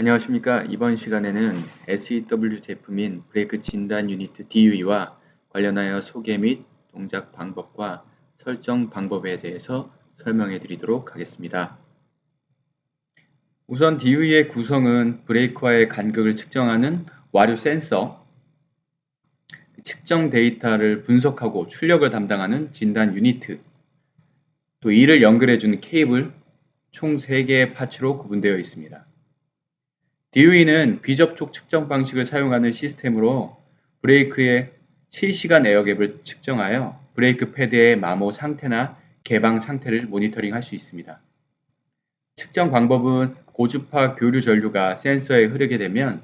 안녕하십니까. 이번 시간에는 SEW 제품인 브레이크 진단 유니트 DUE와 관련하여 소개 및 동작 방법과 설정 방법에 대해서 설명해 드리도록 하겠습니다. 우선 DUE의 구성은 브레이크와의 간극을 측정하는 와류 센서, 측정 데이터를 분석하고 출력을 담당하는 진단 유니트, 또 이를 연결해주는 케이블, 총 3개의 파츠로 구분되어 있습니다. DUE는 비접촉 측정 방식을 사용하는 시스템으로 브레이크의 실시간 에어갭을 측정하여 브레이크 패드의 마모 상태나 개방 상태를 모니터링할 수 있습니다. 측정 방법은 고주파 교류 전류가 센서에 흐르게 되면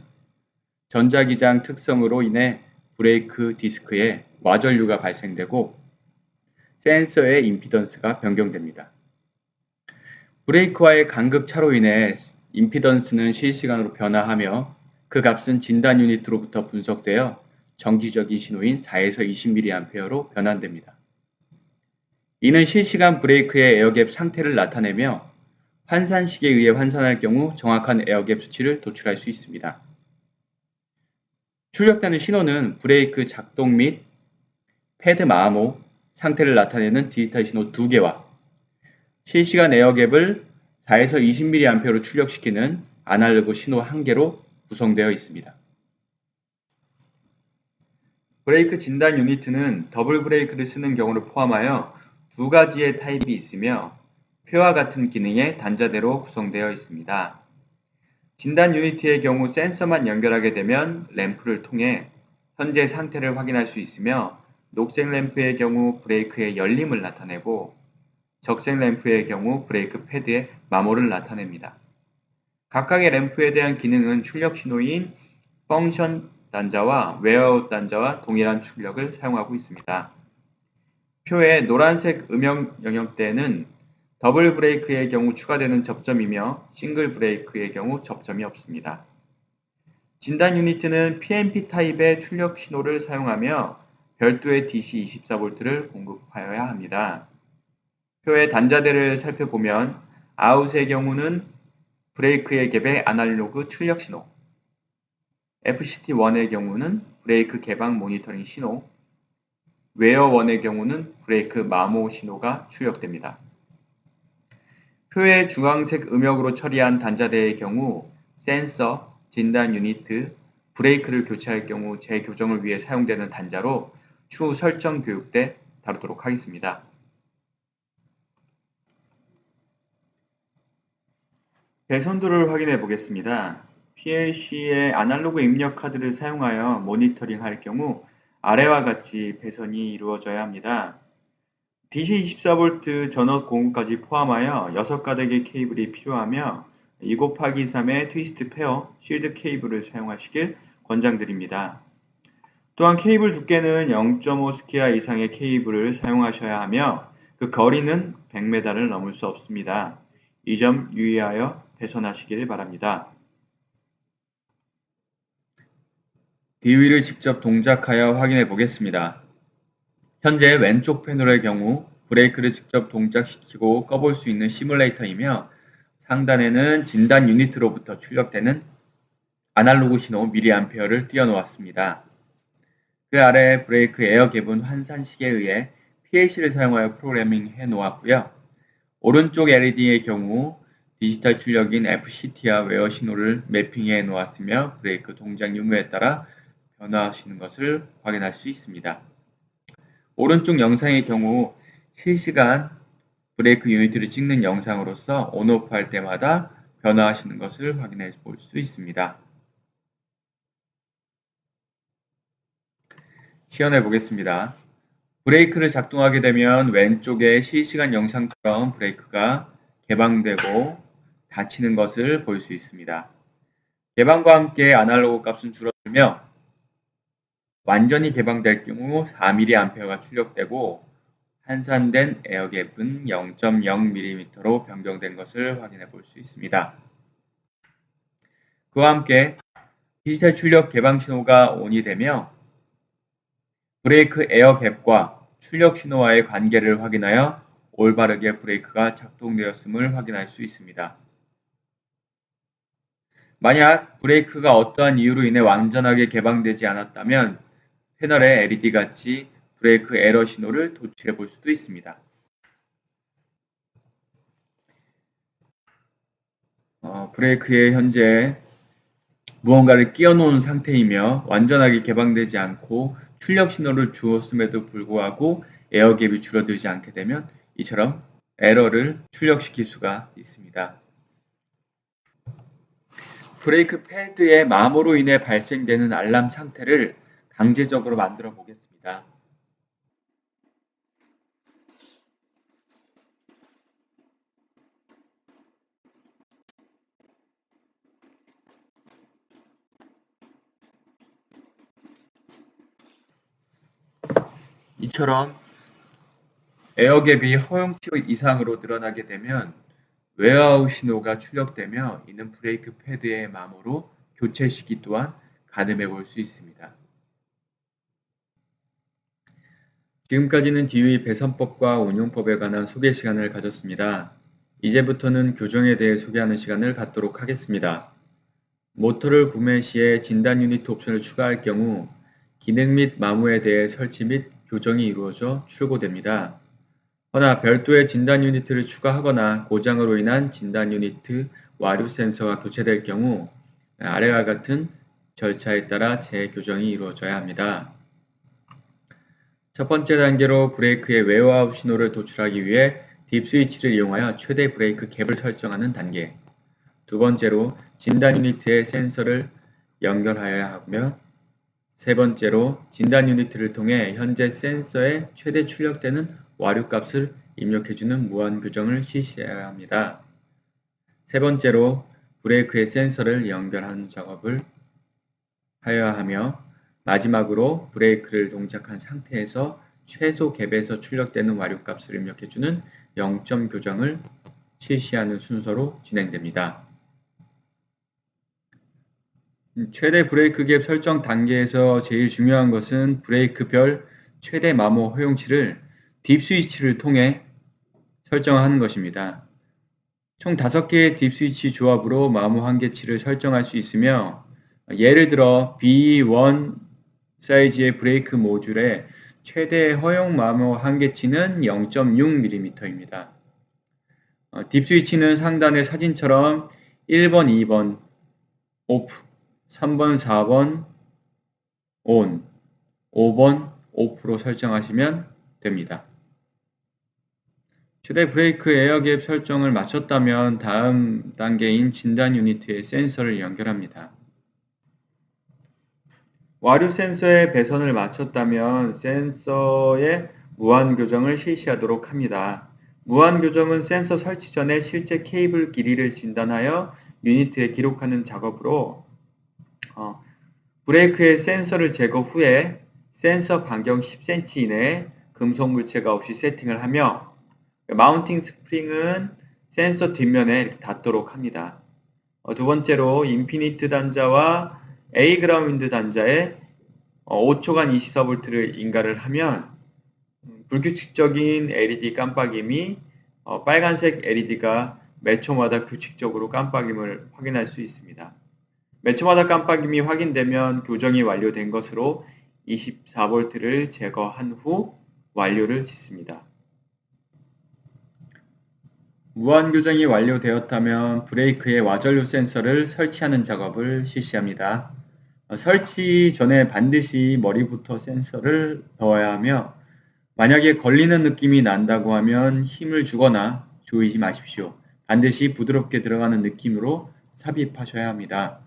전자기장 특성으로 인해 브레이크 디스크에 와전류가 발생되고 센서의 임피던스가 변경됩니다. 브레이크와의 간극 차로 인해 임피던스는 실시간으로 변화하며 그 값은 진단 유니트로부터 분석되어 정기적인 신호인 4에서 20mA로 변환됩니다. 이는 실시간 브레이크의 에어갭 상태를 나타내며 환산식에 의해 환산할 경우 정확한 에어갭 수치를 도출할 수 있습니다. 출력되는 신호는 브레이크 작동 및 패드 마모 상태를 나타내는 디지털 신호 2개와 실시간 에어갭을 4에서 20mA로 출력시키는 아날로그 신호 1개로 구성되어 있습니다. 브레이크 진단 유니트는 더블 브레이크를 쓰는 경우를 포함하여 2가지의 타입이 있으며 표와 같은 기능의 단자대로 구성되어 있습니다. 진단 유니트의 경우 센서만 연결하게 되면 램프를 통해 현재 상태를 확인할 수 있으며 녹색 램프의 경우 브레이크의 열림을 나타내고 적색 램프의 경우 브레이크 패드의 마모를 나타냅니다. 각각의 램프에 대한 기능은 출력 신호인 펑션 단자와 웨어아웃 단자와 동일한 출력을 사용하고 있습니다. 표의 노란색 음영 영역대는 더블 브레이크의 경우 추가되는 접점이며 싱글 브레이크의 경우 접점이 없습니다. 진단 유니트는 PNP 타입의 출력 신호를 사용하며 별도의 DC 24V를 공급하여야 합니다. 표의 단자대를 살펴보면 아웃의 경우는 브레이크의 갭의 아날로그 출력 신호, FCT1의 경우는 브레이크 개방 모니터링 신호, 웨어1의 경우는 브레이크 마모 신호가 출력됩니다. 표의 주황색 음역으로 처리한 단자대의 경우 센서, 진단 유니트, 브레이크를 교체할 경우 재교정을 위해 사용되는 단자로 추후 설정 교육 때 다루도록 하겠습니다. 배선도를 확인해 보겠습니다. PLC의 아날로그 입력 카드를 사용하여 모니터링 할 경우 아래와 같이 배선이 이루어져야 합니다. DC24V 전원 공급까지 포함하여 6가닥의 케이블이 필요하며 2곱하기3의 트위스트 페어 실드 케이블을 사용하시길 권장드립니다. 또한 케이블 두께는 0.5 스키아 이상의 케이블을 사용하셔야 하며 그 거리는 100m를 넘을 수 없습니다. 이 점 유의하여 배선하시길 바랍니다. DUE를 직접 동작하여 확인해 보겠습니다. 현재 왼쪽 패널의 경우 브레이크를 직접 동작시키고 꺼볼 수 있는 시뮬레이터이며 상단에는 진단 유니트로부터 출력되는 아날로그 신호 mA를 띄워놓았습니다. 그 아래 브레이크 에어갭은 환산식에 의해 PLC를 사용하여 프로그래밍 해 놓았고요. 오른쪽 LED의 경우 디지털 출력인 FCT와 웨어 신호를 매핑해 놓았으며 브레이크 동작 유무에 따라 변화하시는 것을 확인할 수 있습니다. 오른쪽 영상의 경우 실시간 브레이크 유니트를 찍는 영상으로서 온오프 할 때마다 변화하시는 것을 확인해 볼 수 있습니다. 시연해 보겠습니다. 브레이크를 작동하게 되면 왼쪽에 실시간 영상처럼 브레이크가 개방되고 닫히는 것을 볼 수 있습니다. 개방과 함께 아날로그 값은 줄어들며 완전히 개방될 경우 4mA가 출력되고 환산된 에어갭은 0.0mm로 변경된 것을 확인해 볼 수 있습니다. 그와 함께 디지털 출력 개방 신호가 ON이 되며 브레이크 에어갭과 출력 신호와의 관계를 확인하여 올바르게 브레이크가 작동되었음을 확인할 수 있습니다. 만약 브레이크가 어떠한 이유로 인해 완전하게 개방되지 않았다면 패널에 LED같이 브레이크 에러 신호를 도출해 볼 수도 있습니다. 브레이크에 현재 무언가를 끼워 놓은 상태이며 완전하게 개방되지 않고 출력 신호를 주었음에도 불구하고 에어갭이 줄어들지 않게 되면 이처럼 에러를 출력시킬 수가 있습니다. 브레이크 패드의 마모로 인해 발생되는 알람 상태를 강제적으로 만들어 보겠습니다. 이처럼 에어갭이 허용치 이상으로 늘어나게 되면 웨어아웃 신호가 출력되며 이는 브레이크 패드의 마모로 교체 시기 또한 가늠해 볼 수 있습니다. 지금까지는 DOE 배선법과 운용법에 관한 소개 시간을 가졌습니다. 이제부터는 교정에 대해 소개하는 시간을 갖도록 하겠습니다. 모터를 구매 시에 진단 유니트 옵션을 추가할 경우 기능 및 마모에 대해 설치 및 교정이 이루어져 출고됩니다. 허나 별도의 진단 유니트를 추가하거나 고장으로 인한 진단 유니트 와류 센서가 교체될 경우 아래와 같은 절차에 따라 재교정이 이루어져야 합니다. 첫 번째 단계로 브레이크의 웨어아웃 신호를 도출하기 위해 딥 스위치를 이용하여 최대 브레이크 갭을 설정하는 단계. 두 번째로 진단 유니트에 센서를 연결하여야 하며 세 번째로 진단 유니트를 통해 현재 센서에 최대 출력되는 와류값을 입력해주는 무한 교정을 실시해야 합니다. 세 번째로 브레이크의 센서를 연결하는 작업을 하여야 하며 마지막으로 브레이크를 동작한 상태에서 최소 갭에서 출력되는 와류값을 입력해주는 0점 교정을 실시하는 순서로 진행됩니다. 최대 브레이크 갭 설정 단계에서 제일 중요한 것은 브레이크별 최대 마모 허용치를 딥 스위치를 통해 설정하는 것입니다. 총 5개의 딥 스위치 조합으로 마모 한계치를 설정할 수 있으며 예를 들어 B1 사이즈의 브레이크 모듈의 최대 허용 마모 한계치는 0.6mm입니다. 딥 스위치는 상단의 사진처럼 1번, 2번 오프, 3번, 4번 ON, 5번 OFF로 설정하시면 됩니다. 최대 브레이크 에어갭 설정을 마쳤다면 다음 단계인 진단 유니트에 센서를 연결합니다. 와류 센서의 배선을 마쳤다면 센서의 무한 교정을 실시하도록 합니다. 무한 교정은 센서 설치 전에 실제 케이블 길이를 진단하여 유니트에 기록하는 작업으로 브레이크의 센서를 제거 후에 센서 반경 10cm 이내에 금속 물체가 없이 세팅을 하며 마운팅 스프링은 센서 뒷면에 이렇게 닿도록 합니다. 두 번째로 인피니트 단자와 A 그라운드 단자에 5초간 24V를 인가를 하면 불규칙적인 LED 깜빡임이 빨간색 LED가 몇 초마다 규칙적으로 깜빡임을 확인할 수 있습니다. 몇 초마다 깜빡임이 확인되면 교정이 완료된 것으로 24V를 제거한 후 완료를 짓습니다. 무한 교정이 완료되었다면 브레이크의 와전류 센서를 설치하는 작업을 실시합니다. 설치 전에 반드시 머리부터 센서를 넣어야 하며 만약에 걸리는 느낌이 난다고 하면 힘을 주거나 조이지 마십시오. 반드시 부드럽게 들어가는 느낌으로 삽입하셔야 합니다.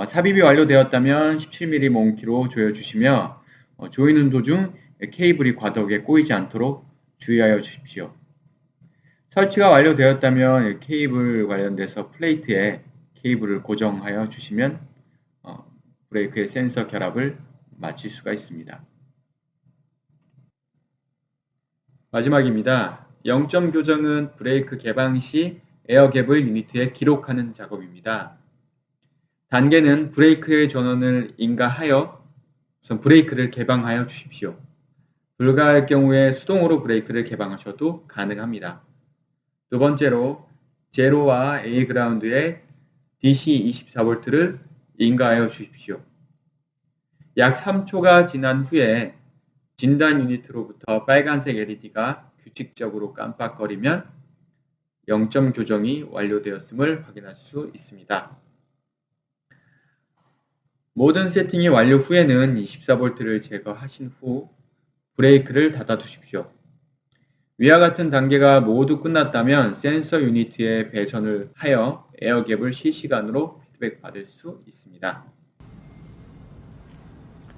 삽입이 완료되었다면 17mm 몽키로 조여주시며 조이는 도중 케이블이 과도하게 꼬이지 않도록 주의하여 주십시오. 설치가 완료되었다면 케이블 관련돼서 플레이트에 케이블을 고정하여 주시면 브레이크의 센서 결합을 마칠 수가 있습니다. 마지막입니다. 0점 교정은 브레이크 개방 시 에어갭을 유니트에 기록하는 작업입니다. 단계는 브레이크의 전원을 인가하여 우선 브레이크를 개방하여 주십시오. 불가할 경우에 수동으로 브레이크를 개방하셔도 가능합니다. 두 번째로 제로와 A 그라운드에 DC 24V를 인가하여 주십시오. 약 3초가 지난 후에 진단 유니트로부터 빨간색 LED가 규칙적으로 깜빡거리면 0점 교정이 완료되었음을 확인하실 수 있습니다. 모든 세팅이 완료 후에는 24V를 제거하신 후 브레이크를 닫아 두십시오. 위와 같은 단계가 모두 끝났다면 센서 유니트에 배선을 하여 에어갭을 실시간으로 피드백 받을 수 있습니다.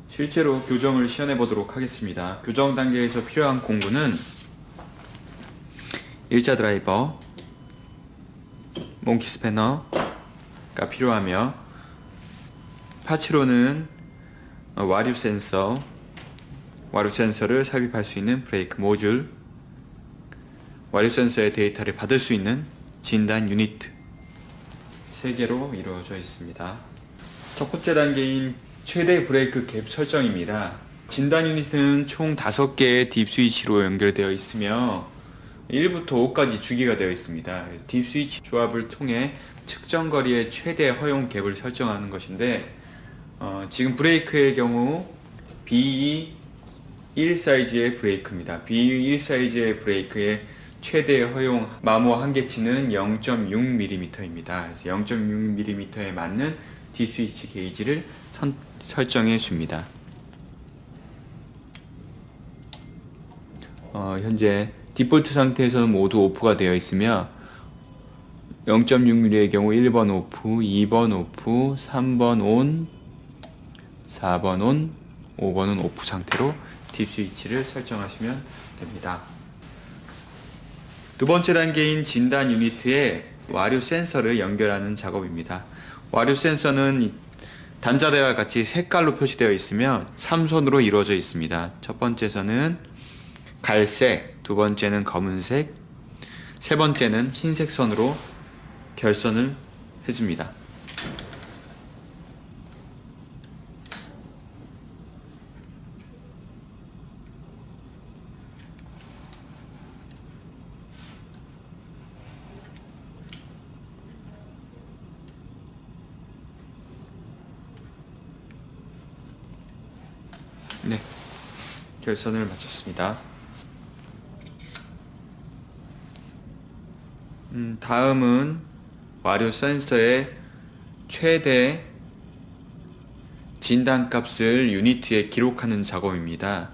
실제로 교정을 시연해 보도록 하겠습니다. 교정 단계에서 필요한 공구는 일자 드라이버, 몽키 스패너가 필요하며 파츠로는 와류 센서를 삽입할 수 있는 브레이크 모듈, 와류 센서의 데이터를 받을 수 있는 진단 유니트 3개로 이루어져 있습니다. 첫 번째 단계인 최대 브레이크 갭 설정입니다. 진단 유니트는 총 5개의 딥 스위치로 연결되어 있으며 1부터 5까지 주기가 되어 있습니다. 딥 스위치 조합을 통해 측정 거리의 최대 허용 갭을 설정하는 것인데 지금 브레이크의 경우 BE1 사이즈의 브레이크입니다. BE1 사이즈의 브레이크의 최대 허용 마모 한계치는 0.6mm입니다. 그래서 0.6mm에 맞는 딥 스위치 게이지를 설정해 줍니다. 현재 디폴트 상태에서는 모두 오프가 되어 있으며 0.6mm의 경우 1번 오프, 2번 오프, 3번 온, 4번 온, 5번은 오프 상태로 딥 스위치를 설정하시면 됩니다. 두 번째 단계인 진단 유니트에 와류 센서를 연결하는 작업입니다. 와류 센서는 단자대와 같이 색깔로 표시되어 있으며 3선으로 이루어져 있습니다. 첫 번째 선은 갈색, 두 번째는 검은색, 세 번째는 흰색 선으로 결선을 해줍니다. 네, 결선을 마쳤습니다. 다음은 와류 센서의 최대 진단값을 유니트에 기록하는 작업입니다.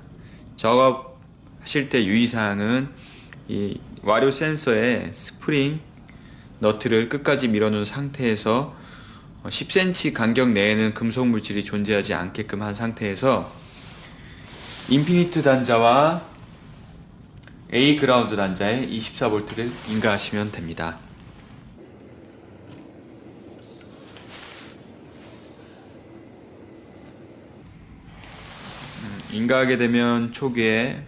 작업하실 때 유의사항은 이 와류 센서의 스프링 너트를 끝까지 밀어놓은 상태에서 10cm 간격 내에는 금속 물질이 존재하지 않게끔 한 상태에서 인피니트 단자와 A 그라운드 단자에 24V를 인가하시면 됩니다. 인가하게 되면 초기에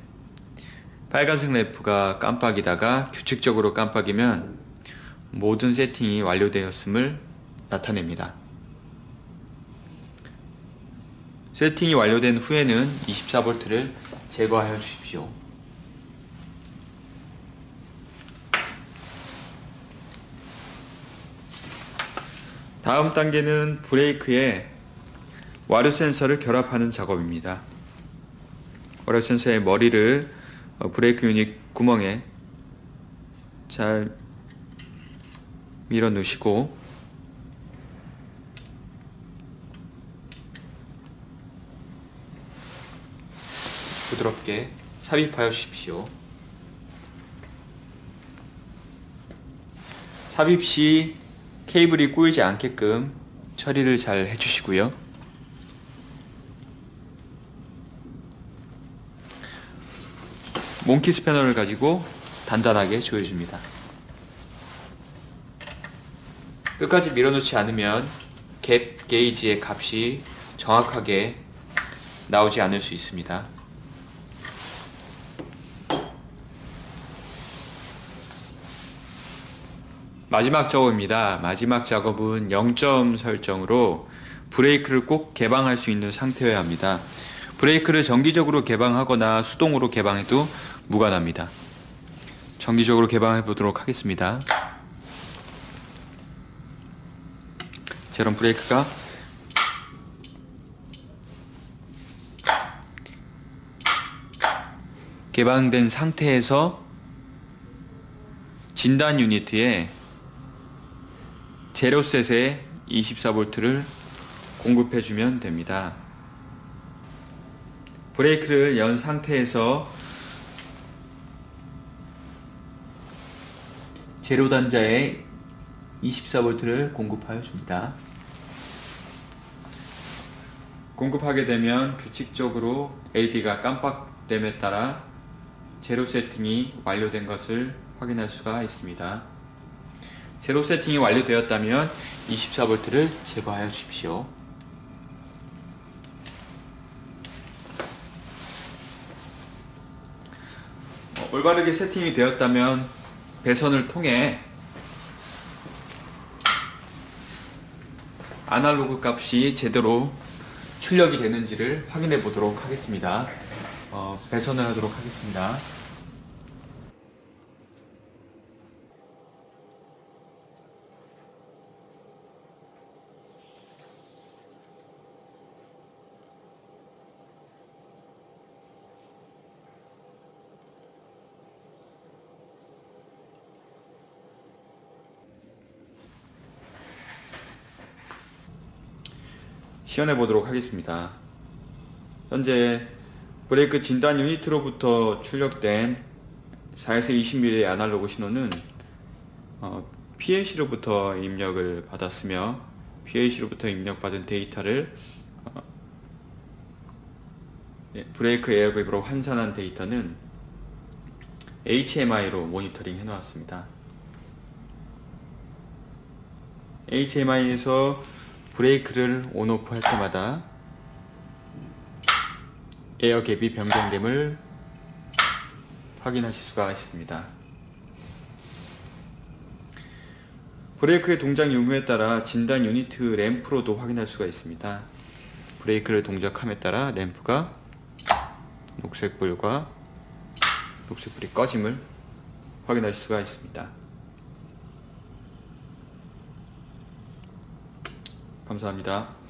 빨간색 램프가 깜빡이다가 규칙적으로 깜빡이면 모든 세팅이 완료되었음을 나타냅니다. 세팅이 완료된 후에는 24V를 제거하여 주십시오. 다음 단계는 브레이크에 와류 센서를 결합하는 작업입니다. 와류 센서의 머리를 브레이크 유닛 구멍에 잘 밀어 넣으시고 부드럽게 삽입하여 주십시오. 삽입 시 케이블이 꼬이지 않게끔 처리를 잘 해주시고요. 몽키 스패너를 가지고 단단하게 조여줍니다. 끝까지 밀어놓지 않으면 갭 게이지의 값이 정확하게 나오지 않을 수 있습니다. 마지막 작업입니다. 마지막 작업은 0점 설정으로 브레이크를 꼭 개방할 수 있는 상태여야 합니다. 브레이크를 정기적으로 개방하거나 수동으로 개방해도 무관합니다. 정기적으로 개방해 보도록 하겠습니다. 이런 브레이크가 개방된 상태에서 진단 유니트에 제로셋의 24V를 공급해주면 됩니다. 브레이크를 연 상태에서 제로 단자에 24V를 공급하여 줍니다. 공급하게 되면 규칙적으로 LED가 깜빡됨에 따라 제로 세팅이 완료된 것을 확인할 수가 있습니다. 제로 세팅이 완료되었다면 24V를 제거하여 주십시오. 올바르게 세팅이 되었다면 배선을 통해 아날로그 값이 제대로 출력이 되는지를 확인해 보도록 하겠습니다. 배선을 하도록 하겠습니다. 시연해 보도록 하겠습니다. 현재 브레이크 진단 유니트로부터 출력된 4에서 20mm의 아날로그 신호는 PLC로부터 입력을 받았으며 PLC로부터 입력받은 데이터를 브레이크 에어백으로 환산한 데이터는 HMI로 모니터링 해 놓았습니다. HMI에서 브레이크를 온오프 할 때마다 에어갭이 변경됨을 확인하실 수가 있습니다. 브레이크의 동작 유무에 따라 진단 유니트 램프로도 확인할 수가 있습니다. 브레이크를 동작함에 따라 램프가 녹색불이 꺼짐을 확인할 수가 있습니다. 감사합니다.